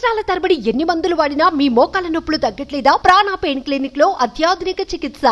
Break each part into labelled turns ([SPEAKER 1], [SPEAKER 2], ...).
[SPEAKER 1] సంవత్సరాల తరబడి ఎన్ని మందులు వాడినా మీ మోకాల నొప్పులు తగ్గట్లేదా? ప్రాణ పెయిన్ క్లినిక్ లో అత్యాధునిక చికిత్స.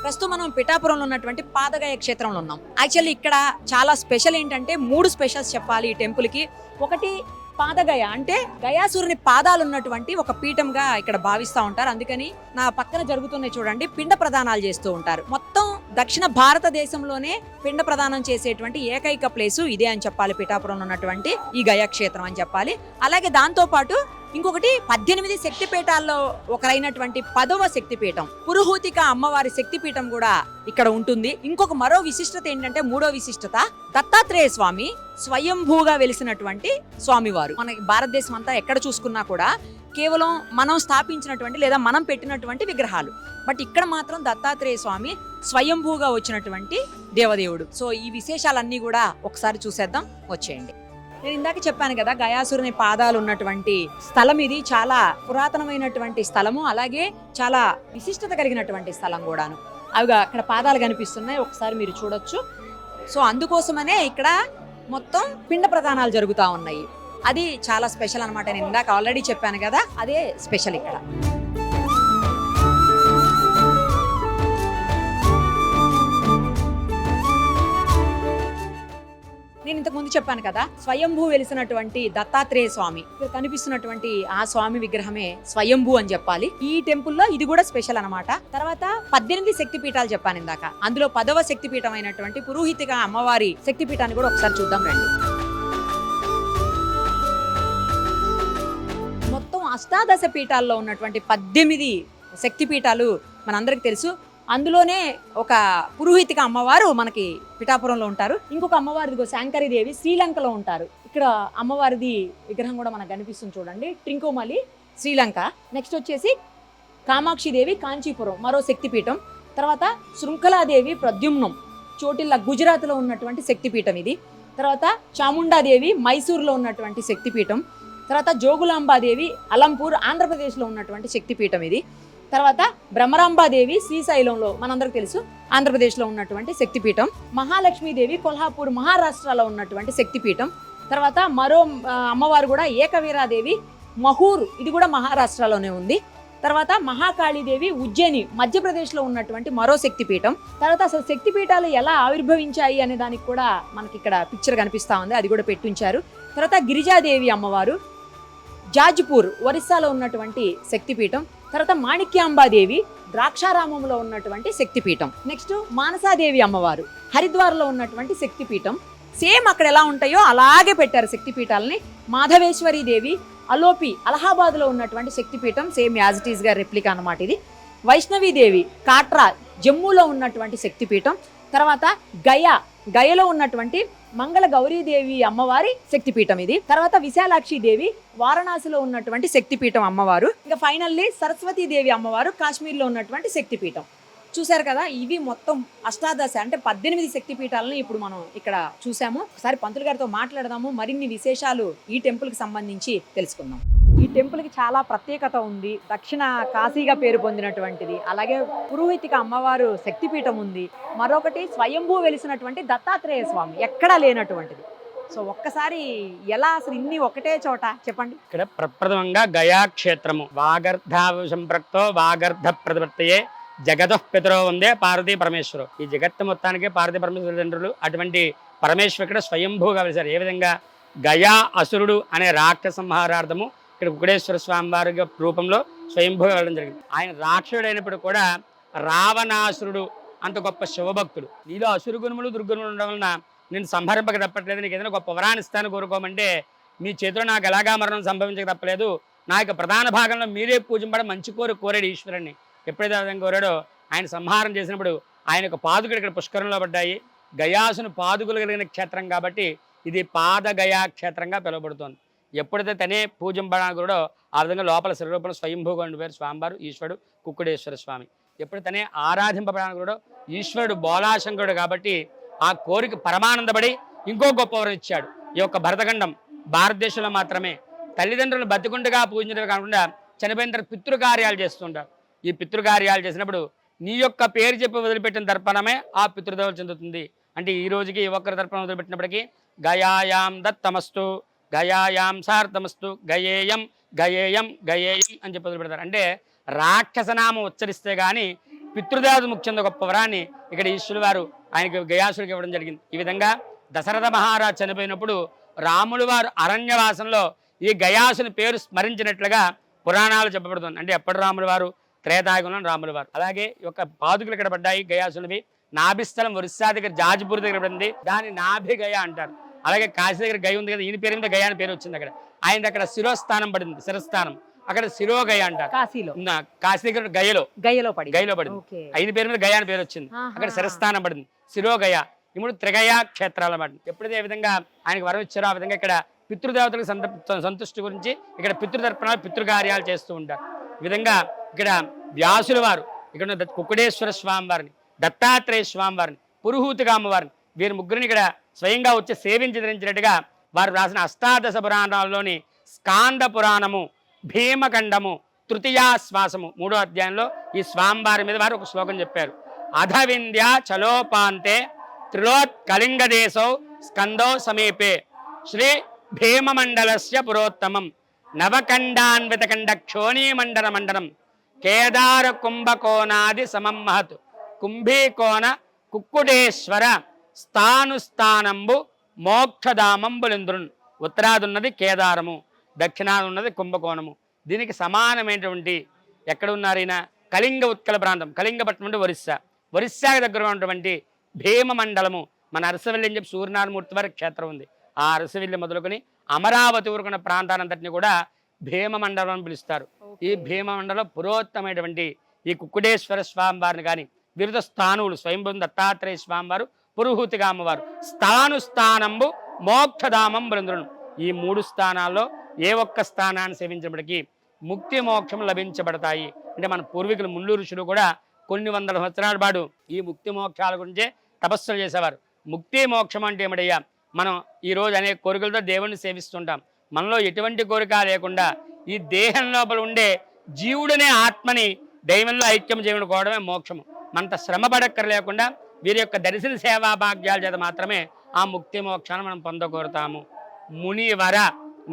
[SPEAKER 2] ప్రస్తుతం మనం పిఠాపురంలో ఉన్నటువంటి పాదగయ క్షేత్రంలో ఉన్నాం. యాక్చువల్లీ ఇక్కడ చాలా స్పెషల్ ఏంటంటే 3 స్పెషల్స్ చెప్పాలి ఈ టెంపుల్కి. ఒకటి పాదగయ అంటే గయాసురుని పాదాలు ఉన్నటువంటి ఒక పీఠంగా ఇక్కడ భావిస్తూ ఉంటారు. అందుకని నా పక్కన జరుగుతున్నాయి చూడండి, పిండ ప్రదానాలు చేస్తూ ఉంటారు. మొత్తం దక్షిణ భారతదేశంలోనే పిండ ప్రదానం చేసేటువంటి ఏకైక ప్లేసు ఇదే అని చెప్పాలి, పిఠాపురంలో ఉన్నటువంటి ఈ గయా క్షేత్రం అని చెప్పాలి. అలాగే దాంతో పాటు ఇంకొకటి 18 శక్తిపీఠాల్లో ఒకరైనటువంటి 10వ శక్తిపీఠం పురుహూతిక అమ్మవారి శక్తిపీఠం కూడా ఇక్కడ ఉంటుంది. ఇంకొక మరో విశిష్టత ఏంటంటే, 3వ విశిష్టత దత్తాత్రేయ స్వామి స్వయంభూగా వెలిసినటువంటి స్వామివారు. మన భారతదేశం అంతా ఎక్కడ చూసుకున్నా కూడా కేవలం మనం స్థాపించినటువంటి లేదా మనం పెట్టినటువంటి విగ్రహాలు. బట్ ఇక్కడ మాత్రం దత్తాత్రేయ స్వామి స్వయంభూగా వచ్చినటువంటి దేవదేవుడు. సో ఈ విశేషాలన్నీ కూడా ఒకసారి చూసేద్దాం, వచ్చేయండి. నేను ఇందాక చెప్పాను కదా, గయాసురుని పాదాలు ఉన్నటువంటి స్థలం ఇది. చాలా పురాతనమైనటువంటి స్థలము, అలాగే చాలా విశిష్టత కలిగినటువంటి స్థలం కూడాను. అవిగా అక్కడ పాదాలు కనిపిస్తున్నాయి, ఒకసారి మీరు చూడొచ్చు. సో అందుకోసమనే ఇక్కడ మొత్తం పిండ ప్రదానాలు జరుగుతూ ఉన్నాయి. అది చాలా స్పెషల్ అనమాట. నేను ఇందాక ఆల్రెడీ చెప్పాను కదా, అదే స్పెషల్ ఇక్కడ. నేను ఇంతకు ముందు చెప్పాను కదా, స్వయంభూ వెలిసినటువంటి దత్తాత్రేయ స్వామి, ఇక్కడ కనిపిస్తున్నటువంటి ఆ స్వామి విగ్రహమే స్వయంభూ అని చెప్పాలి. ఈ టెంపుల్లో ఇది కూడా స్పెషల్ అనమాట. తర్వాత 18 శక్తిపీఠాలు చెప్పాను ఇందాక, అందులో 10వ శక్తిపీఠం అయినటువంటి పురోహితిక అమ్మవారి శక్తిపీఠాన్ని కూడా ఒకసారి చూద్దాం రండి. మొత్తం అష్టాదశ పీఠాల్లో ఉన్నటువంటి 18 శక్తిపీఠాలు మనందరికి తెలుసు. అందులోనే ఒక పురోహితిక అమ్మవారు మనకి పిఠాపురంలో ఉంటారు. ఇంకొక అమ్మవారిది శాంకరీదేవి శ్రీలంకలో ఉంటారు. ఇక్కడ అమ్మవారిది విగ్రహం కూడా మనకు కనిపిస్తుంది చూడండి, ట్రింకోమలి శ్రీలంక. నెక్స్ట్ వచ్చేసి కామాక్షిదేవి కాంచీపురం మరో శక్తిపీఠం. తర్వాత శృంఖలాదేవి ప్రద్యుమ్నం చోటిల్ల గుజరాత్లో ఉన్నటువంటి శక్తిపీఠం ఇది. తర్వాత చాముండాదేవి మైసూర్లో ఉన్నటువంటి శక్తిపీఠం. తర్వాత జోగులాంబాదేవి అలంపూర్ ఆంధ్రప్రదేశ్లో ఉన్నటువంటి శక్తిపీఠం ఇది. తర్వాత బ్రహ్మరాంబాదేవి శ్రీశైలంలో మనందరికి తెలుసు ఆంధ్రప్రదేశ్లో ఉన్నటువంటి శక్తిపీఠం. మహాలక్ష్మీదేవి కొల్హాపూర్ మహారాష్ట్రలో ఉన్నటువంటి శక్తిపీఠం. తర్వాత మరో అమ్మవారు కూడా ఏకవీరాదేవి మహూర్, ఇది కూడా మహారాష్ట్రలోనే ఉంది. తర్వాత మహాకాళీదేవి ఉజ్జయిని మధ్యప్రదేశ్లో ఉన్నటువంటి మరో శక్తిపీఠం. తర్వాత అసలు శక్తిపీఠాలు ఎలా ఆవిర్భవించాయి అనే దానికి కూడా మనకి ఇక్కడ పిక్చర్ కనిపిస్తూ ఉంది, అది కూడా పెట్టుంచారు. తర్వాత గిరిజాదేవి అమ్మవారు జాజ్పూర్ ఒరిస్సాలో ఉన్నటువంటి శక్తిపీఠం. తర్వాత మాణిక్యాంబాదేవి ద్రాక్షారామంలో ఉన్నటువంటి శక్తిపీఠం. నెక్స్ట్ మానసాదేవి అమ్మవారు హరిద్వార్లో ఉన్నటువంటి శక్తిపీఠం. సేమ్ అక్కడ ఎలా ఉంటాయో అలాగే పెట్టారు శక్తిపీఠాలని. మాధవేశ్వరి దేవి అలోపి అలహాబాద్లో ఉన్నటువంటి శక్తిపీఠం, సేమ్ యాజ్ ఇట్ ఈస్గా రెప్లికా అన్నమాట ఇది. వైష్ణవీదేవి కాట్రా జమ్మూలో ఉన్నటువంటి శక్తిపీఠం. తర్వాత గయలో ఉన్నటువంటి మంగళ గౌరీదేవి అమ్మవారి శక్తిపీఠం ఇది. తర్వాత విశాలాక్షి దేవి వారణాసిలో ఉన్నటువంటి శక్తిపీఠం అమ్మవారు. ఇంకా ఫైనల్లీ సరస్వతీదేవి అమ్మవారు కాశ్మీర్లో ఉన్నటువంటి శక్తిపీఠం. చూశారు కదా, ఇవి మొత్తం అష్టాదశ అంటే 18 శక్తిపీఠాలను ఇప్పుడు మనం ఇక్కడ చూసాము. ఒకసారి పంతులు గారితో మాట్లాడదాము, మరిన్ని విశేషాలు ఈ టెంపుల్కి సంబంధించి తెలుసుకుందాం. ఈ టెంపుల్కి చాలా ప్రత్యేకత ఉంది. దక్షిణ కాశీగా పేరు పొందినటువంటిది. అలాగే పురోహితిక అమ్మవారు శక్తిపీఠం ఉంది. మరొకటి స్వయంభూ వెలిసినటువంటి దత్తాత్రేయ స్వామి, ఎక్కడా లేనటువంటిది. సో ఒక్కసారి ఎలా అసలు ఇన్ని ఒకటే చోట చెప్పండి.
[SPEAKER 3] ఇక్కడ ప్రప్రథమంగా గయా క్షేత్రము వాగర్ధ సంప్రక్తో వాగర్ధ ప్రతిపత్తయే జగతః పితరో వందే పార్వతీ పరమేశ్వరు. ఈ జగత్తు మొత్తానికి పార్వతీ పరమేశ్వర తండ్రులు. అటువంటి పరమేశ్వరు ఇక్కడ స్వయంభూగా వెలిసారు. ఏ విధంగా గయా అసురుడు అనే రాక్షస సంహారార్థము ఇక్కడ కుకుడేశ్వర స్వామి వారి రూపంలో స్వయంభూగా వెళ్ళడం జరిగింది. ఆయన రాక్షసుడు అయినప్పుడు కూడా రావణాసురుడు అంత గొప్ప శివభక్తుడు. నీలో అసురు గుణములు దుర్గుణములు ఉండడం వలన నేను సంహరింపక తప్పట్లేదు, నీకు ఏదైనా గొప్ప వరాన్ని ఇస్తాను కోరుకోమంటే మీ చేతిలో నాకు ఎలాగా మరణం సంభవించక తప్పలేదు, నా యొక్క ప్రధాన భాగంలో మీరే పూజింపడం మంచి కోరాడు ఈశ్వరుణ్ణి. ఎప్పుడైతే విధంగా కోరాడో ఆయన సంహారం చేసినప్పుడు ఆయన యొక్క పాదుకలు ఇక్కడ పుష్కరంలో పడ్డాయి. గయాసును పాదుకలు కలిగిన క్షేత్రం కాబట్టి ఇది పాదగయా క్షేత్రంగా పిలువబడుతోంది. ఎప్పుడైతే తనే పూజింపడానికి కూడా ఆ విధంగా లోపల శరీరూపంలో స్వయంభూగా ఉండిపోయారు స్వామివారు ఈశ్వరుడు కుక్కుడేశ్వర స్వామి. ఎప్పుడు తనే ఆరాధింపబడానికి కూడా ఈశ్వరుడు బోలాశంకరుడు కాబట్టి ఆ కోరిక పరమానందపడి ఇంకో గొప్ప వరం ఇచ్చాడు. ఈ యొక్క భరతఖండం భారతదేశంలో మాత్రమే తల్లిదండ్రులు బతికుండగా పూజించడమే కాకుండా చనిపోయిన తర్వాత పితృకార్యాలు చేస్తుంటారు. ఈ పితృకార్యాలు చేసినప్పుడు నీ యొక్క పేరు చెప్పి వదిలిపెట్టిన తర్పణమే ఆ పితృదేవతలు చెందుతుంది. అంటే ఈ రోజుకి ఒక్కరి తర్పణం వదిలిపెట్టినప్పటికీ గయాయాం దత్తమస్తు, గయాయాం సార్థమస్తు, గయేయం గయేయం గయేయం అని చెప్పి వదిలిపెడతారు. అంటే రాక్షసనామం ఉచ్చరిస్తే కానీ పితృదేవత ముఖ్యంగా గొప్ప వరాన్ని ఇక్కడ ఈశ్వరుడు వారు ఆయనకి గయాసుడికి ఇవ్వడం జరిగింది. ఈ విధంగా దశరథ మహారాజు చనిపోయినప్పుడు రాములు వారు అరణ్యవాసంలో ఈ గయాసుని పేరు స్మరించినట్లుగా పురాణాలు చెప్పబడుతుంది. అంటే ఎప్పటి రాములు వారు? త్రేతాయుగంలో రాములు వారు. అలాగే ఈ యొక్క పాదుకలు ఇక్కడ పడ్డాయి గయాసులవి. నాభిస్థలం ఒరిస్సా దగ్గర జాజిపూర్ దగ్గర పడింది, దాన్ని నాభి గయ అంటారు. అలాగే కాశీ దగ్గర గయ ఉంది కదా, ఈయన పేరు మీద గయ అని పేరు వచ్చింది. అక్కడ ఆయన అక్కడ శిరోస్థానం పడింది, శిరస్థానం, అక్కడ శిరోగయ అంటారు. కాశీ దగ్గర గయలో పడింది, ఆయన పేరు మీద గయ అని పేరు వచ్చింది. అక్కడ శిరస్థానం పడింది, శిరోగయ. ఇప్పుడు త్రిగయ క్షేత్రాలు పడింది. ఎప్పుడైతే ఏ విధంగా ఆయనకు వరం ఇచ్చారో ఆ విధంగా ఇక్కడ పితృదేవతలకు సంతుష్టి గురించి ఇక్కడ పితృతర్పణాలు పితృకార్యాలు చేస్తూ ఉంటారు. ఈ విధంగా ఇక్కడ వ్యాసుల వారు ఇక్కడ కుక్కుడేశ్వర స్వామి వారిని, దత్తాత్రేయ స్వామి వారిని, పురుహూతిగా అమ్మవారిని, వీరి ముగ్గురిని ఇక్కడ స్వయంగా వచ్చి సేవించి ధరించినట్టుగా వారు రాసిన అష్టాదశ పురాణాల్లోని స్కాంద పురాణము, భీమఖండము, తృతీయాశ్వాసము 3వ అధ్యాయంలో ఈ స్వామివారి మీద వారు ఒక శ్లోకం చెప్పారు. అధవింధ్య చలోపాంతే త్రిలోత్ కళింగదేశౌ స్కందో సమీపే శ్రీ భీమమండలస్య పురోత్తమం నవఖండాన్వితఖండ క్షోణీమండల మండలం కేదార కుంభకోణాది సమం మహత్ కుంభీకోణ కుక్కుడేశ్వర స్థానుస్థానంబు మోక్షధామంబులింద్రున్. ఉత్తరాదున్నది కేదారము, దక్షిణాదున్నది కుంభకోణము. దీనికి సమానమైనటువంటి ఎక్కడ ఉన్నారు ఈయన? కళింగ ఉత్కల ప్రాంతం, కళింగపట్నం అంటే ఒరిస్సాకి దగ్గర ఉన్నటువంటి భీమమండలము. మన అరసవల్లి అని చెప్పి సూర్యనారాయణమూర్తి వారి క్షేత్రం ఉంది. ఆ అరసవల్లి మొదలుకొని అమరావతి ఊరుకున్న ప్రాంతానంతటిని కూడా భీమమండలం అని పిలుస్తారు. ఈ భీమమండలం పురోత్తమైనటువంటి ఈ కుక్కుడేశ్వర స్వామి వారిని కానీ వివిధ స్థానువులు స్వయంభూ దత్తాత్రేయ స్వామి వారు, పురుహూతిగా అమ్మవారు, స్థానంబు మోక్షధామం బృంద్రును. ఈ 3 స్థానాల్లో ఏ ఒక్క స్థానాన్ని సేవించినప్పటికీ ముక్తి మోక్షం లభించబడతాయి. అంటే మన పూర్వీకులు ముళ్ళు ఋషులు కూడా కొన్ని వందల సంవత్సరాల పాటు ఈ ముక్తి మోక్షాల గురించే తపస్సులు చేసేవారు. ముక్తి మోక్షం అంటే ఏమిటయ్యా? మనం ఈరోజు అనేక కోరికలతో దేవుణ్ణి సేవిస్తుంటాం. మనలో ఎటువంటి కోరిక లేకుండా ఈ దేహం లోపల ఉండే జీవుడనే ఆత్మని దైవంలో ఐక్యం చేయకపోవడమే మోక్షము. మనంత శ్రమ పడక్కర లేకుండా వీరి యొక్క దర్శన సేవా భాగ్యాల చేత మాత్రమే ఆ ముక్తి మోక్షాన్ని మనం పొందకోరుతాము. మునివర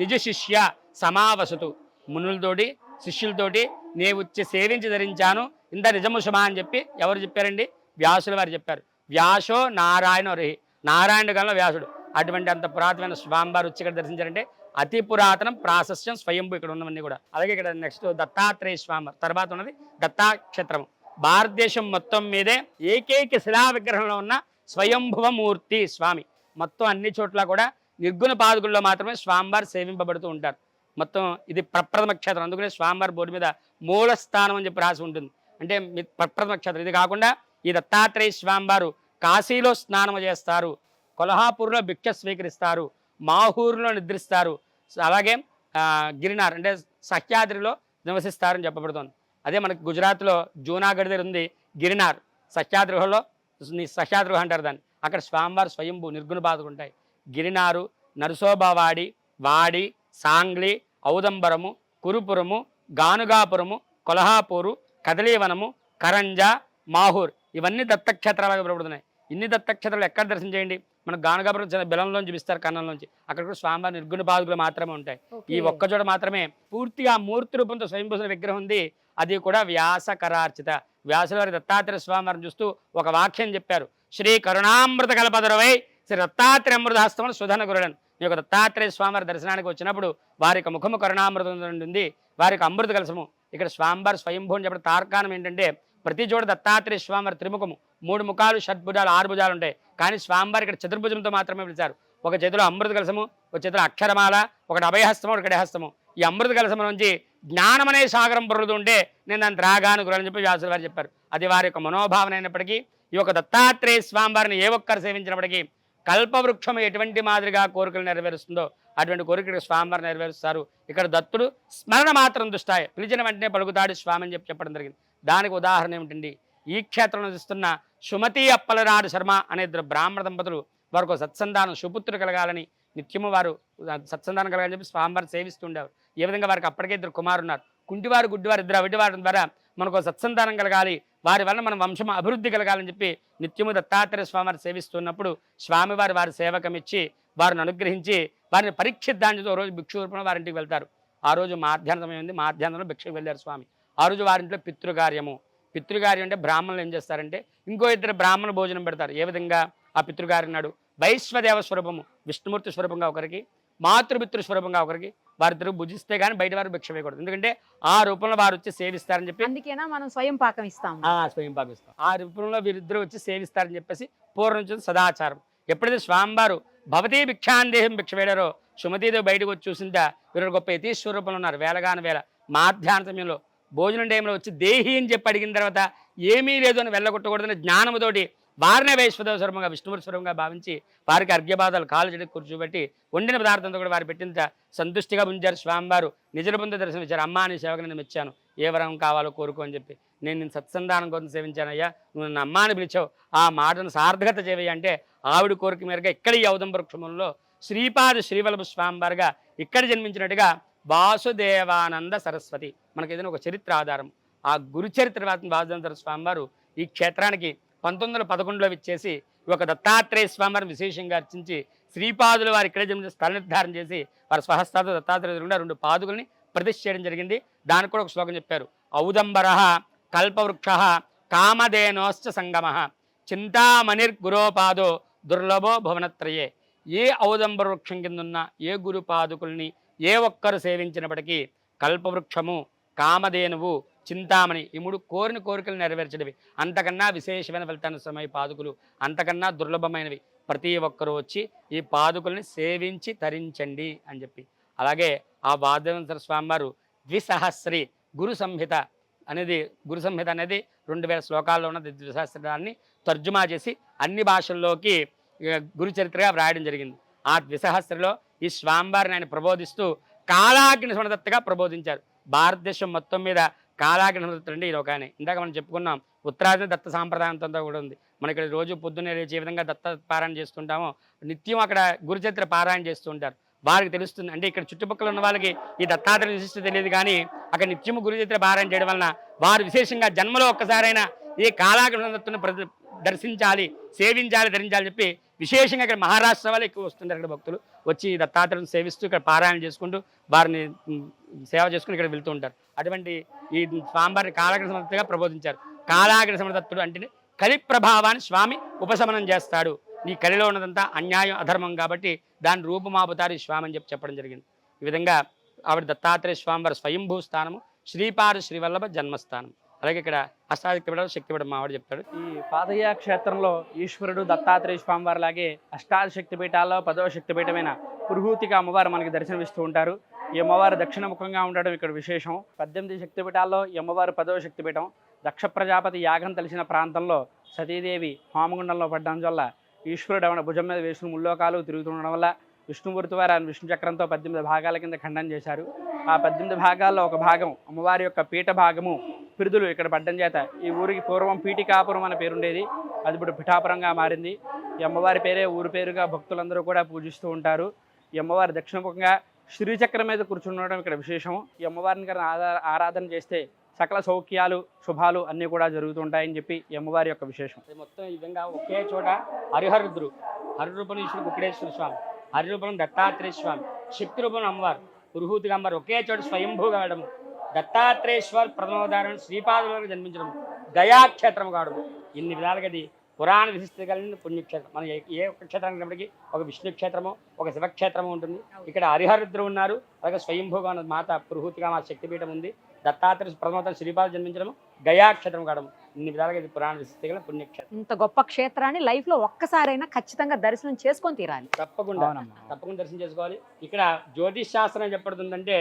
[SPEAKER 3] నిజ శిష్య సమావసతు. మునులతోటి శిష్యులతోటి నేను వచ్చి సేవించి ధరించాను ఇంత నిజము సుమా అని చెప్పి ఎవరు చెప్పారండి? వ్యాసుల వారు చెప్పారు. వ్యాసో నారాయణ రిహి, నారాయణ కాలంలో వ్యాసుడు. అటువంటి అంత పురాతనమైన స్వామివారు వచ్చి ఇక్కడ దర్శించారంటే అతి పురాతనం, ప్రాశస్యం, స్వయంభూ ఇక్కడ ఉన్నవన్నీ కూడా. అలాగే ఇక్కడ నెక్స్ట్ దత్తాత్రేయ స్వామి తర్వాత ఉన్నది దత్తాక్షేత్రము. భారతదేశం మొత్తం మీదే ఏకైక శిలా విగ్రహంలో ఉన్న స్వయంభువమూర్తి స్వామి. మొత్తం అన్ని చోట్ల కూడా నిర్గుణ పాదుకుల్లో మాత్రమే స్వామివారు సేవింపబడుతూ ఉంటారు. మొత్తం ఇది ప్రప్రథమ క్షేత్రం, అందుకనే స్వామివారి బోర్డు మీద మూల స్థానం అని చెప్పి రాసి ఉంటుంది. అంటే ప్రప్రథమ క్షేత్రం. ఇది కాకుండా ఈ దత్తాత్రేయ స్వామివారు కాశీలో స్నానం చేస్తారు, కొల్హాపూర్లో భిక్ష స్వీకరిస్తారు, మాహూరులో నిద్రిస్తారు, అలాగే గిరినార్ అంటే సహ్యాద్రిలో నివసిస్తారని చెప్పబడుతుంది. అదే మనకి గుజరాత్లో జూనాగఢ్ దగ్గర ఉంది గిరినార్, సహ్యాద్రిలో సహ్యాద్రి అంటారు దాన్ని. అక్కడ స్వామివారు స్వయంభూ నిర్గుణ పాదుకుంటాయి. గిరినారు, నరసోబావాడి, వాడి, సాంగ్లీ, ఔదంబరము, కురుపురము, గానుగాపురము, కొల్హాపూరు, కదలీవనము, కరంజా, మాహూర్ ఇవన్నీ దత్తక్షేత్రాలుగా పిలువబడుతున్నాయి. ఇన్ని దత్తక్షేత్రాలు ఎక్కడ దర్శనం చేయండి? మనకు గానుగాపురం చిన్న బెలంలోంచి చూపిస్తారు, కన్నంలోంచి. అక్కడ కూడా స్వామివారి నిర్గుణ పాదుకులు మాత్రమే ఉంటాయి. ఈ ఒక్కచోట మాత్రమే పూర్తిగా మూర్తి రూపంతో స్వయంభూసిన విగ్రహం ఉంది. అది కూడా వ్యాసకరార్చిత. వ్యాసుల వారి దత్తాత్రేయ స్వామివారిని చూస్తూ ఒక వాక్యం చెప్పారు. శ్రీ కరుణామృత కల్పతరువై శ్రీ దత్తాత్రేయ అమృతహస్తమును సుధన గురుడన్. ఈ యొక్క దత్తాత్రేయ స్వామివారి దర్శనానికి వచ్చినప్పుడు వారి యొక్క ముఖము కరుణామృతం ఉంది, వారికి అమృత కలసము. ఇక్కడ స్వామివారి స్వయంభూ అని చెప్పడం తార్కాణం ఏంటంటే ప్రతి చోట దత్తాత్రేయ స్వామివారి త్రిముఖము, 3 ముఖాలు, షడ్భుజాలు, 6 భుజాలు ఉంటాయి. కానీ స్వామివారి ఇక్కడ చతుర్భుజంతో మాత్రమే పిలిచారు. ఒక చేతిలో అమృత కలసము, ఒక చేతిలో అక్షరమాల, ఒకటి అభయహస్తము, ఒకటి హస్తము. ఈ అమృత కలసము నుంచి జ్ఞానం అనే సాగరం పొరులుతుంటే నేను దాన్ని త్రాగాను గురని చెప్పి వ్యాసుల వారు చెప్పారు. అది వారి యొక్క మనోభావన అయినప్పటికీ ఈ యొక్క దత్తాత్రేయ స్వామివారిని ఏ ఒక్కరు సేవించినప్పటికీ కల్పవృక్షం ఎటువంటి మాదిరిగా కోరికలు నెరవేరుస్తుందో అటువంటి కోరికలు స్వామివారు నెరవేరుస్తారు. ఇక్కడ దత్తుడు స్మరణ మాత్రం దుష్టాయ, పిలిచిన వెంటనే పలుకుతాడు స్వామి అని చెప్పడం జరిగింది. దానికి ఉదాహరణ ఏమిటండి? ఈ క్షేత్రంలో చూస్తున్న సుమతి అప్పలనాడు శర్మ అనే 2 బ్రాహ్మణ దంపతులు వారికి సత్సంతానం, సుపుత్రుడు కలగాలని నిత్యము వారు సత్సంతానం కలగాలని చెప్పి స్వామివారిని సేవిస్తుండేవారు. ఏ విధంగా వారికి అప్పటికే 2 కుమారులు ఉన్నారు. కుంటివారు, గుడ్డివారు, 2 అవిటివారి ద్వారా మనకు సత్సంతానం కలగాలి, వారి వల్ల మన వంశం అభివృద్ధి కలగాలని చెప్పి నిత్యము దత్తాత్రేయ స్వామివారి సేవిస్తున్నప్పుడు స్వామివారి వారి సేవకమిచ్చి వారిని అనుగ్రహించి వారిని పరీక్షిద్దానికి రోజు భిక్షు రూపంలో వారింటికి వెళ్తారు. ఆ రోజు మాధ్యాహ్న సమయం ఉంది, మాధ్యాహ్నంలో భిక్షకు వెళ్ళారు స్వామి. ఆ రోజు వారింట్లో పితృకార్యము. పితృకార్యం అంటే బ్రాహ్మణులు ఏం చేస్తారంటే ఇంకో ఇద్దరు బ్రాహ్మణ భోజనం పెడతారు. ఏ విధంగా ఆ పితృకార్యం నాడు వైశ్వదేవ స్వరూపము విష్ణుమూర్తి స్వరూపంగా ఒకరికి, మాతృపితృ స్వరూపంగా ఒకరికి వారిద్దరు భుజిస్తే కానీ బయట వారు భిక్ష వేయకూడదు. ఎందుకంటే ఆ రూపంలో వారు వచ్చి సేవిస్తారని చెప్పి
[SPEAKER 2] అందుకేనా మనం స్వయం పాకం ఇస్తాం.
[SPEAKER 3] స్వయం పాకిస్తాం. ఆ రూపంలో వీరిద్దరూ వచ్చి సేవిస్తారని చెప్పేసి పూర్వం నుంచి సదాచారం. ఎప్పుడైతే స్వామివారు భవతీ భిక్షాందేహం భిక్ష వేడారో సుమతీదేవి బయటకు వచ్చి చూసిందా వీరు గొప్ప యతీశ్వరూపంలో ఉన్నారు. వేలగాని వేల మాధ్యాహ్న సమయంలో భోజనం టైంలో వచ్చి దేహి అని చెప్పి అడిగిన తర్వాత ఏమీ లేదు అని వెళ్ళగొట్టకూడదని జ్ఞానముతోటి వారినే వైశ్వదేవ స్వరూపంగా విష్ణుమూర్తి స్వరూపంగా భావించి వారికి అర్ఘ్యపాదాలు కాలు చెడికి కూర్చోబెట్టి వండిన పదార్థంతో కూడా వారు పెట్టినంత సంతుష్టిగా ఉంచారు. స్వామివారు నిజరబంధ దర్శనం ఇచ్చారు. అమ్మా నీ సేవకు నేను మెచ్చాను, ఏ వరం కావాలో కోరుకో అని చెప్పి నేను నేను సత్సంధానం కోసం సేవించానయ్యా, నువ్వు నన్ను అమ్మాని పిలిచావు, ఆ మాటను సార్థకత చేయవయ్యా అంటే ఆవిడ కోరిక మేరగా ఇక్కడ ఈ ఔదంబర వృక్షంలో శ్రీపాద శ్రీవల్లభ స్వామివారుగా ఇక్కడ జన్మించినట్టుగా వాసుదేవానంద సరస్వతి మనకి ఏదైనా ఒక చరిత్ర ఆధారం. ఆ గురు చరిత్ర వాసుదేవానంద స్వామివారు ఈ క్షేత్రానికి 1911లో విచ్చేసి ఒక దత్తాత్రేయ స్వామివారిని విశేషంగా అర్చించి శ్రీపాదులు వారు ఇక్కడే జన్మించి స్థల నిర్ధారణ చేసి వారి స్వహస్తాతో దత్తాత్రేయ ఎదురుగుండా 2 పాదుకుల్ని ప్రతిష్ఠ చేయడం జరిగింది. దానికి కూడా ఒక శ్లోకం చెప్పారు. ఔదంబర కల్పవృక్ష కామధేనోశ్చ సంగమ చింతామణిర్గురోపాదో దుర్లభో భువనత్రయే. ఏ ఔదంబర వృక్షం కింద ఉన్న ఏ గురు పాదుకుల్ని ఏ ఒక్కరు సేవించినప్పటికీ కల్పవృక్షము, కామధేనువు, చింతామణి ఈ 3 కోరిన కోరికలు నెరవేర్చడవి. అంతకన్నా విశేషమైన ఫలితాన్ని పాదుకులు, అంతకన్నా దుర్లభమైనవి. ప్రతి ఒక్కరూ వచ్చి ఈ పాదుకుల్ని సేవించి తరించండి అని చెప్పి. అలాగే ఆ వాసుదేవేంద్ర స్వామివారు ద్విసహస్రి గురు సంహిత అనేది 2000 శ్లోకాల్లో ఉన్న ద్విసహస్రాన్ని తర్జుమా చేసి అన్ని భాషల్లోకి గురు చరిత్రగా వ్రాయడం జరిగింది. ఆ ద్విసహస్రిలో ఈ స్వామివారిని ఆయన ప్రబోధిస్తూ కాలాగ్ని సమదత్తగా ప్రబోధించారు. భారతదేశం మొత్తం మీద కాలాగ్ని సమదత్తుడు అంటే ఇది ఒక ఆయన. ఇందాక మనం చెప్పుకున్నాం ఉత్తరాది దత్త సాంప్రదాయంతో కూడా ఉంది. మన ఇక్కడ రోజు పొద్దున్నే లేచి ఏ విధంగా దత్త పారాయణ చేస్తుంటామో నిత్యం అక్కడ గురుచరిత్ర పారాయణ చేస్తూ ఉంటారు. వారికి తెలుస్తుంది. అంటే ఇక్కడ చుట్టుపక్కల ఉన్న వాళ్ళకి ఈ దత్తాత్రేయ విశిష్టత తెలియదు, కానీ అక్కడ నిత్యము గురుచరిత్ర పారాయణ చేయడం వలన వారు విశేషంగా జన్మలో ఒక్కసారైనా ఈ కాలాగ్ని సమదత్తుని దర్శించాలి, సేవించాలి, ధరించాలని చెప్పి విశేషంగా ఇక్కడ మహారాష్ట్ర వాళ్ళు ఎక్కువ వస్తుంటారు. ఇక్కడ భక్తులు వచ్చి దత్తాత్రేయుని సేవిస్తూ ఇక్కడ పారాయణ చేసుకుంటూ వారిని సేవ చేసుకుని ఇక్కడ వెళ్తూ ఉంటారు. అటువంటి ఈ స్వామివారిని కాలాగ్ని సమదత్తుగా ప్రబోధించారు. కాలాగ్ని సమదత్తుడు అంటే కలి ప్రభావాన్ని స్వామి ఉపశమనం చేస్తాడు. ఈ కలిలో ఉన్నదంతా అన్యాయం, అధర్మం కాబట్టి దాని రూపమాపుతారు ఈ స్వామి అని చెప్పడం జరిగింది. ఈ విధంగా ఆవిడ దత్తాత్రేయ స్వామివారి స్వయంభూ స్థానము, శ్రీపాద శ్రీవల్లభ జన్మస్థానం. అలాగే ఇక్కడ అష్టాశక్తిపీఠం, శక్తిపీఠం మావాడు చెప్తాడు.
[SPEAKER 4] ఈ పాదయ్య క్షేత్రంలో ఈశ్వరుడు దత్తాత్రేయ స్వామివారి లాగే అష్టాశక్తిపీఠాల్లో 10వ శక్తిపీఠమైన పురుహూతిక అమ్మవారు మనకి దర్శనమిస్తూ ఉంటారు. ఈ అమ్మవారు దక్షిణముఖంగా ఉండడం ఇక్కడ విశేషం. 18 శక్తిపీఠాల్లో ఈ అమ్మవారు 10వ శక్తిపీఠం. దక్ష ప్రజాపతి యాగం తెలిసిన ప్రాంతంలో సతీదేవి హోమగుండంలో పడ్డం వల్ల ఈశ్వరుడు ఆవిడ భుజం మీద వేసుకుని ముల్లోకాలు తిరుగుతుండడం వల్ల విష్ణుమూర్తి వారు ఆయన విష్ణు చక్రంతో 18 భాగాల కింద ఖండన చేశారు. ఆ 18 భాగాల్లో ఒక భాగం అమ్మవారి యొక్క పీఠ భాగము పిరుదులు ఇక్కడ పడ్డం చేత ఈ ఊరికి పూర్వం పీఠికాపురం అనే పేరుండేది, అది ఇప్పుడు పిఠాపురంగా మారింది. ఈ అమ్మవారి పేరే ఊరి పేరుగా భక్తులందరూ కూడా పూజిస్తూ ఉంటారు. ఈ అమ్మవారి దక్షిణముఖంగా శ్రీచక్రం మీద కూర్చుండడం ఇక్కడ విశేషం. ఈ అమ్మవారిని కన్నా ఆరాధన చేస్తే సకల సౌఖ్యాలు, శుభాలు అన్నీ కూడా జరుగుతుంటాయని చెప్పి ఈ అమ్మవారి యొక్క విశేషం.
[SPEAKER 3] మొత్తం ఈ విధంగా ఒకే చోట హరిహరుద్రు, హరిరూపణీశ్వరుడు కుక్కడేశ్వర స్వామి, హరిరూపం దత్తాత్రేయ స్వామి, శక్తి రూపం అమ్మవారు, పురుహూతిగా అమ్మవారు ఒకే చోట స్వయంభూగా అవడము, దత్తాత్రేశ్వర్ ప్రథమోదాహరణ శ్రీపాదులకు జన్మించడం, గయాక్షేత్రం కావడం, ఇన్ని విధాలుగా అది పురాణ విశిష్టత కలిగిన పుణ్యక్షేత్రం. మనం ఏ ఒక్క క్షేత్రం ఉన్నప్పటికీ ఒక విష్ణు క్షేత్రము, ఒక శివక్షేత్రము ఉంటుంది. ఇక్కడ హరిహరుద్రు ఉన్నారు, అలాగే స్వయంభూగా ఉన్న మాత పురుహూతిగా మా శక్తిపీఠం ఉంది. దత్తాత్రేయ ప్రథమోదాహరణ శ్రీపాదు జన్మించడం, గయాక్షేత్రం కావడం, ఇన్ని విధాలుగా ఇది పురాణ విశిష్టత కలిగిన పుణ్యక్షేత్రం.
[SPEAKER 2] ఇంత గొప్ప క్షేత్రాన్ని లైఫ్ లో ఒక్కసారైనా ఖచ్చితంగా దర్శనం చేసుకొని తీరాలి.
[SPEAKER 3] తప్పకుండా దర్శనం చేసుకోవాలి. ఇక్కడ జ్యోతిష్ శాస్త్రం చెప్పడుతుందంటే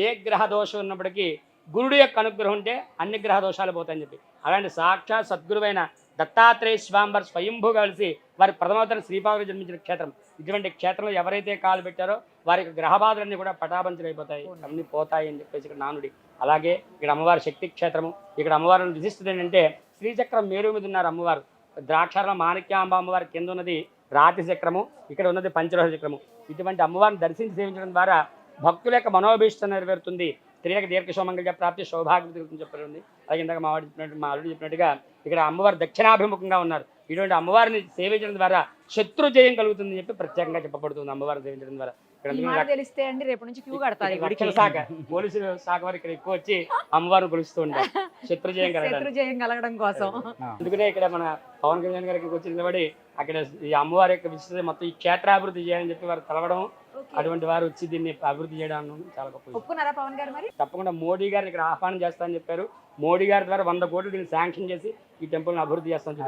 [SPEAKER 3] ఏ గ్రహ దోషం ఉన్నప్పటికీ గురుడు యొక్క అనుగ్రహం ఉంటే అన్ని గ్రహ దోషాలు పోతాయని చెప్పి. అలాంటి సాక్షాత్ సద్గురువైన దత్తాత్రేయ స్వామివారు స్వయంభూగా కలిసి వారి ప్రథమోత్తర శ్రీపాదులు జన్మించిన క్షేత్రం. ఇటువంటి క్షేత్రంలో ఎవరైతే కాలు పెట్టారో వారికి గ్రహబాధలన్నీ కూడా పటాబంచలైపోతాయి, అన్నీ పోతాయి అని చెప్పేసి ఇక్కడ నానుడి. అలాగే ఇక్కడ అమ్మవారి శక్తి క్షేత్రము. ఇక్కడ అమ్మవారి విశిష్టత ఏంటంటే శ్రీచక్రం మేరు మీద ఉన్నారు అమ్మవారు. ద్రాక్షారం మాణిక్యాంబ అమ్మవారి కింద ఉన్నది రాతి చక్రము, ఇక్కడ ఉన్నది పంచలోహ చక్రము. ఇటువంటి అమ్మవారిని దర్శించి సేవించడం ద్వారా భక్తుల యొక్క మనోభీష్టం నెరవేరుతుంది, స్త్రీలకు దీర్ఘ సౌమంగళ్య ప్రాప్తి సౌభాగ్యం చెప్పారు. అలాగే ఇందాక మా అల్లుడు చెప్పినట్టుగా ఇక్కడ అమ్మవారు దక్షిణాభిముఖంగా ఉన్నారు. ఇటువంటి అమ్మవారిని సేవించడం ద్వారా శత్రు జయం కలుగుతుందని చెప్పి ప్రత్యేకంగా చెప్పబడుతుంది అమ్మవారిని సేవించడం ద్వారా.
[SPEAKER 2] ఈ మాట తెలిస్తే అండి రేపు నుంచి క్యూ కడతారు ఈ గుడికి.
[SPEAKER 3] రక్షణ శాఖ పోలీసు శాఖ వారు ఇక్కడ ఎక్కువ వచ్చి అమ్మవారిని కొలుస్తూ ఉంటారు శత్రు జయం కలగడానికి.
[SPEAKER 2] శత్రు జయం కలగడం కోసం.
[SPEAKER 3] అందుకనే ఇక్కడ మన పవన్ కళ్యాణ్ గారికి వచ్చి నిలబడి అక్కడ ఈ అమ్మవారి యొక్క విశిష్టత మొత్తం ఈ క్షేత్రాభివృద్ధి చేయాలని చెప్పి వారు తలవడం, అటువంటి వారు వచ్చి దీన్ని అభివృద్ధి చేయడం చాలా గొప్ప.
[SPEAKER 2] ఒప్పుకున్నారా పవన్ గారు మరి?
[SPEAKER 3] తప్పకుండా మోడీ గారిని ఇక్కడ ఆహ్వానం చేస్తానని చెప్పారు. మోడీ గారి ద్వారా 100 కోట్లు దీన్ని శాంక్షన్ చేసి ఈ టెంపుల్ అభివృద్ధి చేస్తామని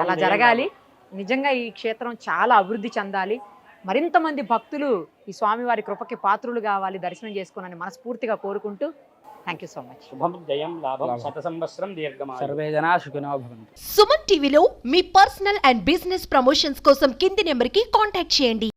[SPEAKER 2] అలా జరగాలి. నిజంగా ఈ క్షేత్రం చాలా అభివృద్ధి చెందాలి. మరింత మంది భక్తులు ఈ స్వామివారి కృపకి పాత్రులు కావాలి, దర్శనం చేసుకోవాలని మనస్ఫూర్తిగా కోరుకుంటూ థ్యాంక్ యూ సో మచ్.
[SPEAKER 3] శుభం జయం లాభం శత సంవత్సరం దీర్ఘమాయు.
[SPEAKER 4] సర్వే జనా సుఖినో భవంతు.
[SPEAKER 1] సుమన్ టీవీలో మీ పర్సనల్ అండ్ బిజినెస్ ప్రమోషన్స్ కోసం కింది నెంబర్కి కాంటాక్ట్ చేయండి.